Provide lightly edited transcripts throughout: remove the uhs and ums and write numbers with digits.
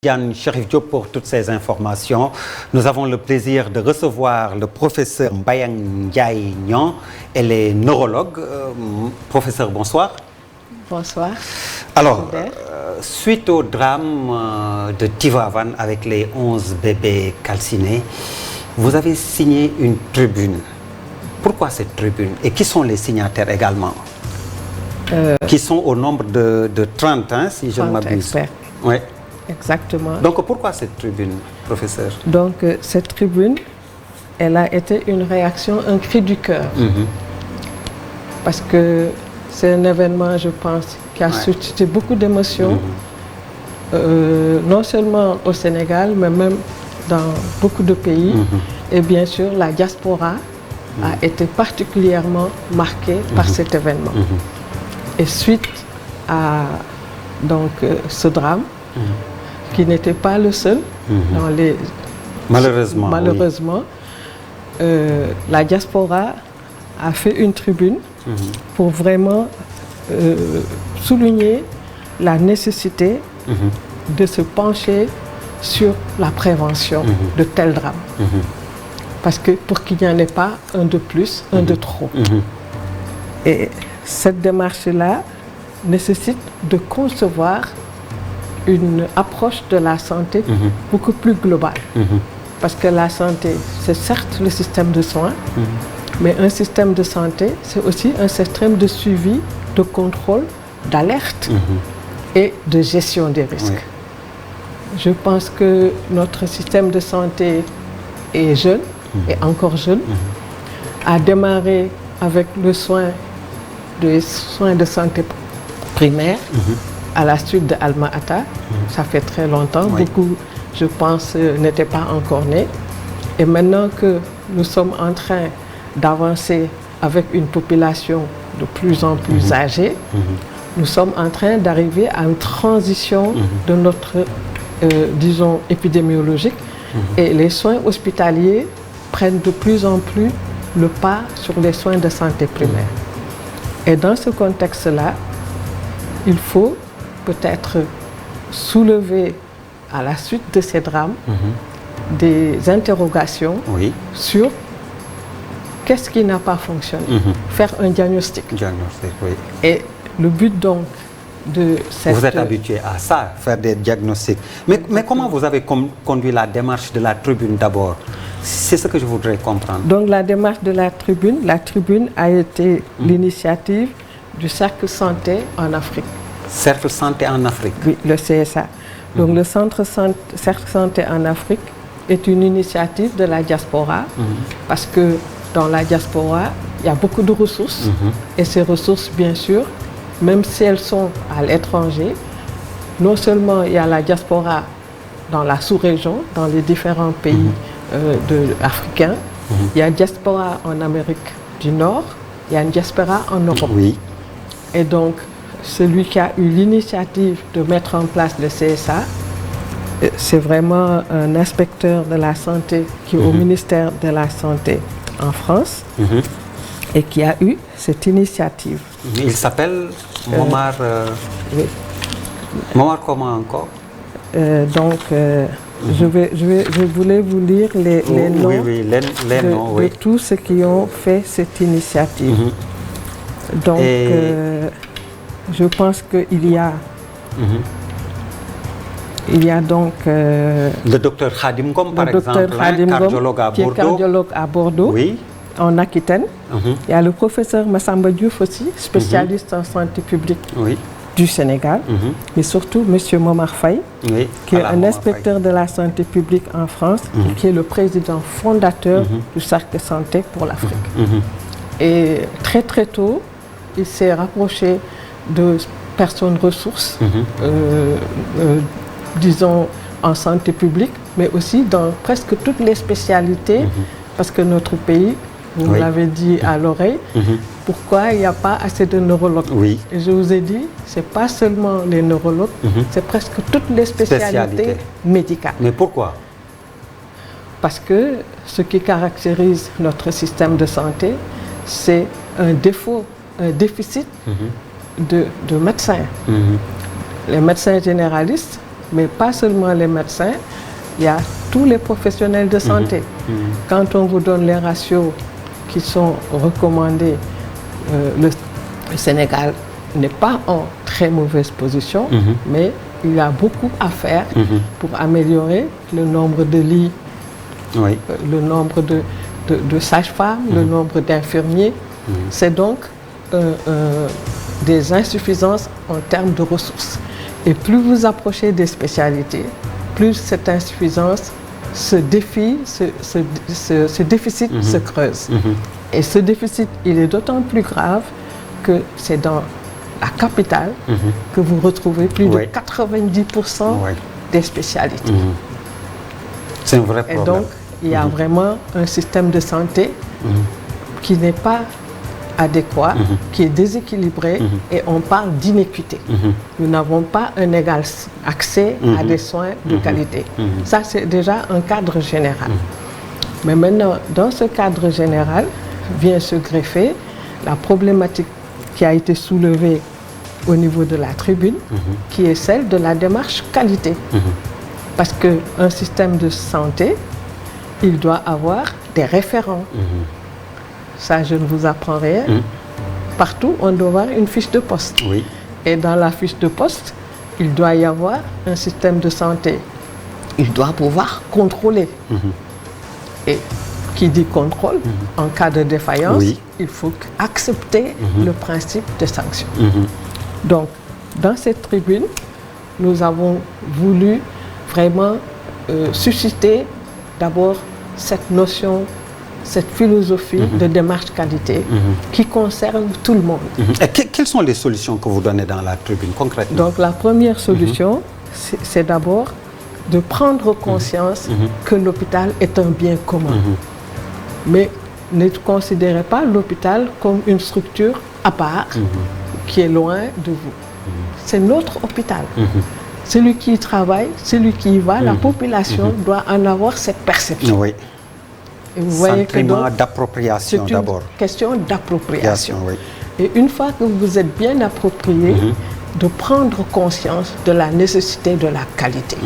Diane Cherif Diop pour toutes ces informations. Nous avons le plaisir de recevoir le professeur Mbayang Ndiaye Niang. Elle est neurologue. Professeur, bonsoir. Bonsoir. Alors, suite au drame de Tivaouane avec les 11 bébés calcinés, vous avez signé une tribune. Pourquoi cette tribune? Et qui sont les signataires également? Qui sont au nombre de 30, hein, si je ne m'abuse. Oui. Exactement. Donc pourquoi cette tribune, professeur? Donc cette tribune, elle a été une réaction, un cri du cœur. Parce que c'est un événement, je pense, qui a suscité beaucoup d'émotions, non seulement au Sénégal, mais même dans beaucoup de pays. Et bien sûr, la diaspora a été particulièrement marquée par cet événement. Et suite à donc, ce drame, qui n'était pas le seul dans les... Malheureusement, la diaspora a fait une tribune pour vraiment souligner la nécessité de se pencher sur la prévention de tels drames. Parce que pour qu'il n'y en ait pas un de plus, un de trop. Et cette démarche-là nécessite de concevoir une approche de la santé beaucoup plus globale. Parce que la santé, c'est certes le système de soins, mais un système de santé, c'est aussi un système de suivi, de contrôle, d'alerte et de gestion des risques. Je pense que notre système de santé est jeune, et encore jeune, a démarré avec le soin de santé primaire, à la suite de Alma-Ata. Ça fait très longtemps. Beaucoup, je pense, n'étaient pas encore nés. Et maintenant que nous sommes en train d'avancer avec une population de plus en plus âgée, nous sommes en train d'arriver à une transition de notre, disons, épidémiologique. Et les soins hospitaliers prennent de plus en plus le pas sur les soins de santé primaire. Et dans ce contexte-là, il faut peut-être soulever à la suite de ces drames des interrogations sur qu'est-ce qui n'a pas fonctionné, faire un diagnostic. Et le but donc de cette... Vous êtes habitué à ça, faire des diagnostics. Mais comment vous avez conduit la démarche de la tribune d'abord? C'est ce que je voudrais comprendre. Donc la démarche de la tribune a été l'initiative du Cercle Santé en Afrique. Cercle Santé en Afrique? Oui, le CSA. Donc le Cercle Santé en Afrique est une initiative de la diaspora, parce que dans la diaspora, il y a beaucoup de ressources, et ces ressources, bien sûr, même si elles sont à l'étranger, non seulement il y a la diaspora dans la sous-région, dans les différents pays africains, il y a une diaspora en Amérique du Nord, il y a une diaspora en Europe. Et donc, celui qui a eu l'initiative de mettre en place le CSA, c'est vraiment un inspecteur de la santé qui est au ministère de la Santé en France et qui a eu cette initiative. Il s'appelle Momar... Momar comment encore? Je voulais vous lire les noms, de tous ceux qui ont fait cette initiative. Donc, je pense qu'il y a... Il y a donc... le docteur Khadim Ngom, par exemple, cardiologue à Bordeaux, en Aquitaine. Il y a le professeur Massamba Diouf aussi, spécialiste en santé publique du Sénégal. Mais surtout, M. Momar Faye, qui est un inspecteur de la santé publique en France, et qui est le président fondateur du Cercle Santé pour l'Afrique. Et très très tôt, il s'est rapproché de personnes ressources, disons en santé publique, mais aussi dans presque toutes les spécialités, parce que notre pays, vous l'avez dit à l'oreille, pourquoi il n'y a pas assez de neurologues. Et je vous ai dit, ce n'est pas seulement les neurologues, c'est presque toutes les spécialités médicales. Mais pourquoi? Parce que ce qui caractérise notre système de santé, c'est un défaut, un déficit de médecins. Les médecins généralistes Mais pas seulement les médecins, il y a tous les professionnels de santé. Quand on vous donne les ratios qui sont recommandés, le Sénégal n'est pas en très mauvaise position, mais il y a beaucoup à faire pour améliorer le nombre de lits, le nombre de sages-femmes, le nombre d'infirmiers. C'est donc des insuffisances en termes de ressources. Et plus vous approchez des spécialités, plus cette insuffisance, ce déficit se creuse. Et ce déficit, il est d'autant plus grave que c'est dans la capitale que vous retrouvez plus de 90% des spécialités. C'est un vrai problème. Et donc, il y a vraiment un système de santé qui n'est pas adéquat, qui est déséquilibré, et on parle d'inéquité. Nous n'avons pas un égal accès à des soins de qualité. Ça, c'est déjà un cadre général. Mais maintenant, dans ce cadre général, vient se greffer la problématique qui a été soulevée au niveau de la tribune, qui est celle de la démarche qualité. Parce qu'un système de santé, il doit avoir des référents. Ça, je ne vous apprends rien. Partout, on doit avoir une fiche de poste. Et dans la fiche de poste, il doit y avoir un système de santé. Il doit pouvoir contrôler. Et qui dit contrôle, en cas de défaillance, il faut accepter le principe de sanction. Donc, dans cette tribune, nous avons voulu vraiment susciter d'abord cette notion, cette philosophie de démarche qualité qui concerne tout le monde. Et quelles sont les solutions que vous donnez dans la tribune concrètement? Donc la première solution, c'est d'abord de prendre conscience que l'hôpital est un bien commun. Mais ne considérez pas l'hôpital comme une structure à part qui est loin de vous. C'est notre hôpital. Celui qui y travaille, celui qui y va, la population doit en avoir cette perception. Et vous voyez que d'appropriation d'abord. C'est une question d'appropriation. Et une fois que vous vous êtes bien approprié, de prendre conscience de la nécessité de la qualité.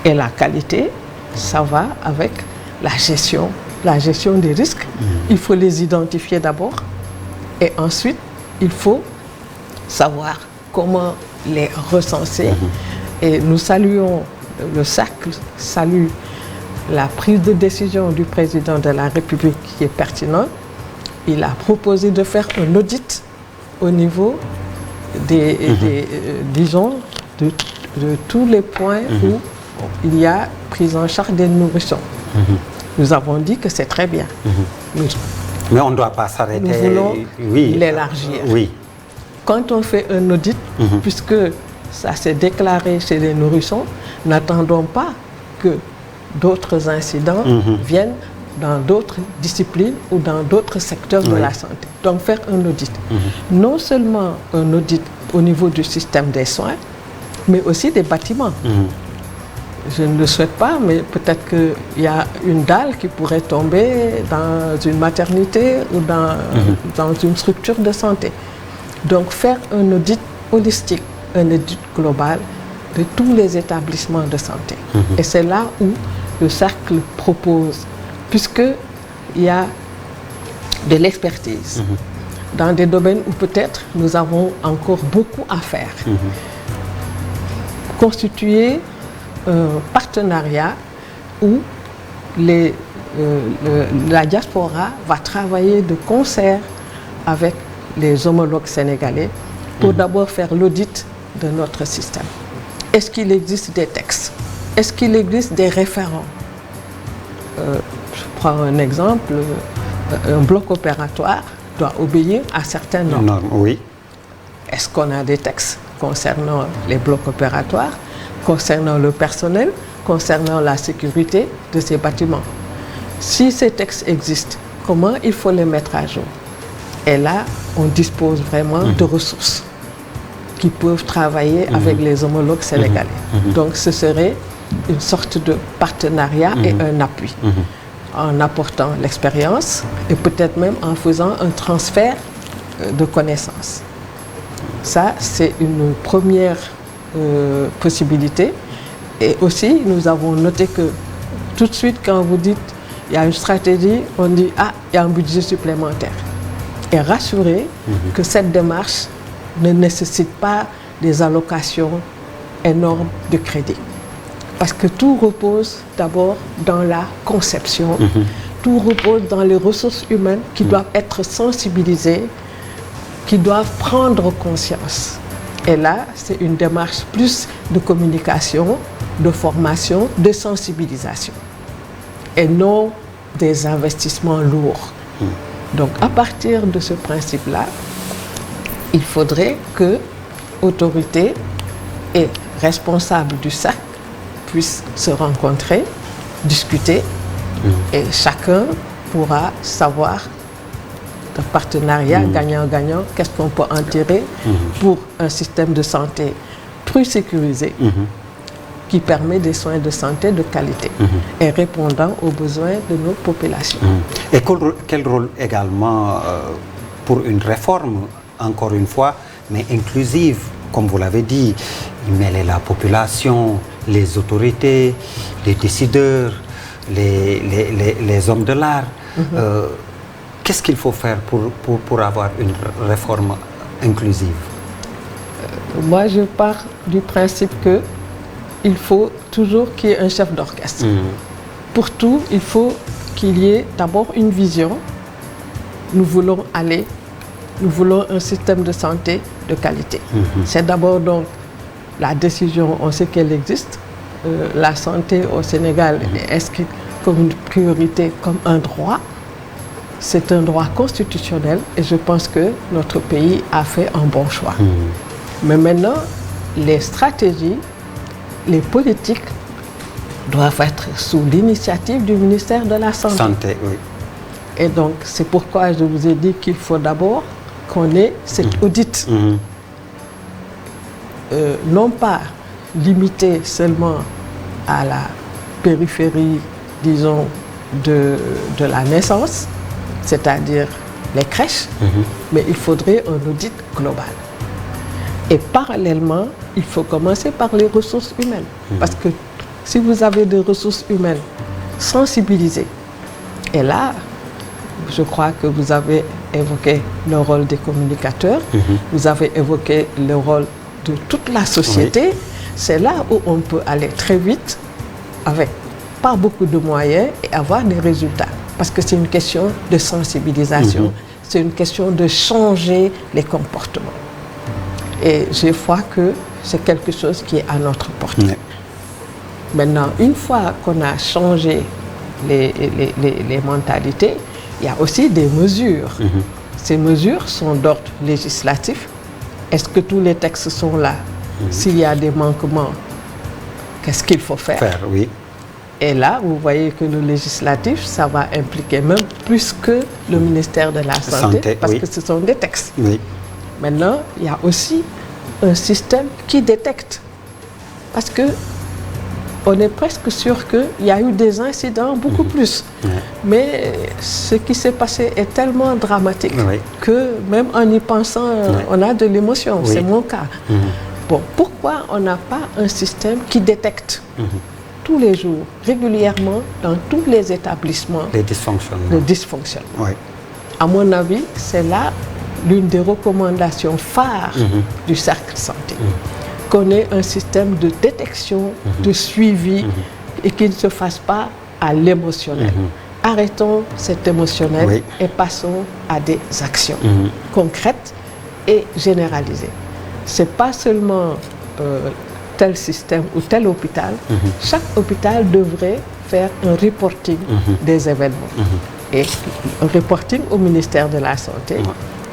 Et la qualité, ça va avec la gestion des risques. Il faut les identifier d'abord. Et ensuite, il faut savoir comment les recenser. Et nous saluons, le cercle salue la prise de décision du président de la République qui est pertinente. Il a proposé de faire un audit au niveau disons, de tous les points où il y a prise en charge des nourrissons. Nous avons dit que c'est très bien. Mais on ne doit pas s'arrêter. Nous voulons l'élargir. Quand on fait un audit, puisque ça s'est déclaré chez les nourrissons, n'attendons pas que d'autres incidents viennent dans d'autres disciplines ou dans d'autres secteurs de la santé. Donc faire un audit. Non seulement un audit au niveau du système des soins, mais aussi des bâtiments. Je ne le souhaite pas, mais peut-être qu'il y a une dalle qui pourrait tomber dans une maternité ou dans une structure de santé. Donc faire un audit holistique, un audit global de tous les établissements de santé. Et c'est là où le cercle propose, puisqu'il y a de l'expertise dans des domaines où peut-être nous avons encore beaucoup à faire. Constituer un partenariat où la diaspora va travailler de concert avec les homologues sénégalais pour d'abord faire l'audit de notre système. Est-ce qu'il existe des textes? Est-ce qu'il existe des référents? Je prends un exemple, un bloc opératoire doit obéir à certaines normes. Est-ce qu'on a des textes concernant les blocs opératoires, concernant le personnel, concernant la sécurité de ces bâtiments? Si ces textes existent, comment il faut les mettre à jour? Et là, on dispose vraiment de ressources qui peuvent travailler avec les homologues sénégalais. Donc ce serait une sorte de partenariat et un appui, en apportant l'expérience et peut-être même en faisant un transfert de connaissances. Ça, c'est une première possibilités. Et aussi, nous avons noté que tout de suite, quand vous dites il y a une stratégie, on dit ah, il y a un budget supplémentaire. Et rassurez que cette démarche ne nécessite pas des allocations énormes de crédit. Parce que tout repose d'abord dans la conception, tout repose dans les ressources humaines qui doivent être sensibilisées, qui doivent prendre conscience. Et là, c'est une démarche plus de communication, de formation, de sensibilisation. Et non des investissements lourds. Donc, à partir de ce principe-là, il faudrait que autorités et responsables du cercle puissent se rencontrer, discuter, et chacun pourra savoir un partenariat gagnant-gagnant, qu'est-ce qu'on peut en tirer pour un système de santé plus sécurisé qui permet des soins de santé de qualité et répondant aux besoins de nos populations. Et quel rôle également pour une réforme, encore une fois, mais inclusive, comme vous l'avez dit, mêler la population, les autorités, les décideurs, les hommes de l'art. Qu'est-ce qu'il faut faire pour avoir une réforme inclusive? Moi, je pars du principe qu'il faut toujours qu'il y ait un chef d'orchestre. Pour tout, il faut qu'il y ait d'abord une vision. Nous voulons un système de santé de qualité. C'est d'abord donc la décision, on sait qu'elle existe. La santé au Sénégal est inscrite comme une priorité, comme un droit. C'est un droit constitutionnel et je pense que notre pays a fait un bon choix. Mais maintenant, les stratégies, les politiques doivent être sous l'initiative du ministère de la Santé. Oui. Et donc, c'est pourquoi je vous ai dit qu'il faut d'abord qu'on ait cet audit. Non pas limité seulement à la périphérie, disons, de la naissance, c'est-à-dire les crèches, mais il faudrait un audit global. Et parallèlement, il faut commencer par les ressources humaines. Parce que si vous avez des ressources humaines sensibilisées, et là, je crois que vous avez évoqué le rôle des communicateurs, vous avez évoqué le rôle de toute la société, c'est là où on peut aller très vite, avec pas beaucoup de moyens, et avoir des résultats. Parce que c'est une question de sensibilisation, c'est une question de changer les comportements. Et je vois que c'est quelque chose qui est à notre portée. Maintenant, une fois qu'on a changé les mentalités, il y a aussi des mesures. Ces mesures sont d'ordre législatif. Est-ce que tous les textes sont là? S'il y a des manquements, qu'est-ce qu'il faut faire? Oui. Et là, vous voyez que le législatif, ça va impliquer même plus que le ministère de la Santé, parce que ce sont des textes. Maintenant, il y a aussi un système qui détecte. Parce que on est presque sûr qu'il y a eu des incidents beaucoup plus. Mais ce qui s'est passé est tellement dramatique que même en y pensant, on a de l'émotion. C'est mon cas. Bon, pourquoi on n'a pas un système qui détecte tous les jours, régulièrement, dans tous les établissements, les dysfonctionnements? Le dysfonctionnement. À mon avis, c'est là l'une des recommandations phares du cercle santé. Qu'on ait un système de détection, de suivi, et qu'il ne se fasse pas à l'émotionnel. Arrêtons cet émotionnel et passons à des actions concrètes et généralisées. Ce n'est pas seulement tel système ou tel hôpital. Chaque hôpital devrait faire un reporting des événements. Et un reporting au ministère de la Santé,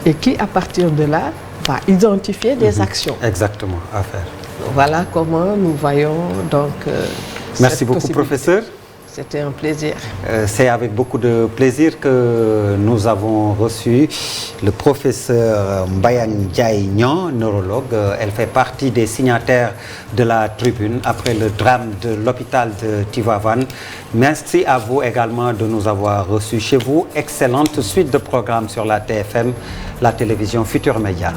et qui, à partir de là, va identifier des actions. Exactement, à faire. Voilà comment nous voyons donc Merci beaucoup, professeur. C'était un plaisir. C'est avec beaucoup de plaisir que nous avons reçu le professeur Mbayang Ndiaye Niang, neurologue. Elle fait partie des signataires de la tribune après le drame de l'hôpital de Tivaouane. Merci à vous également de nous avoir reçus chez vous. Excellente suite de programmes sur la TFM, la télévision Futur Média.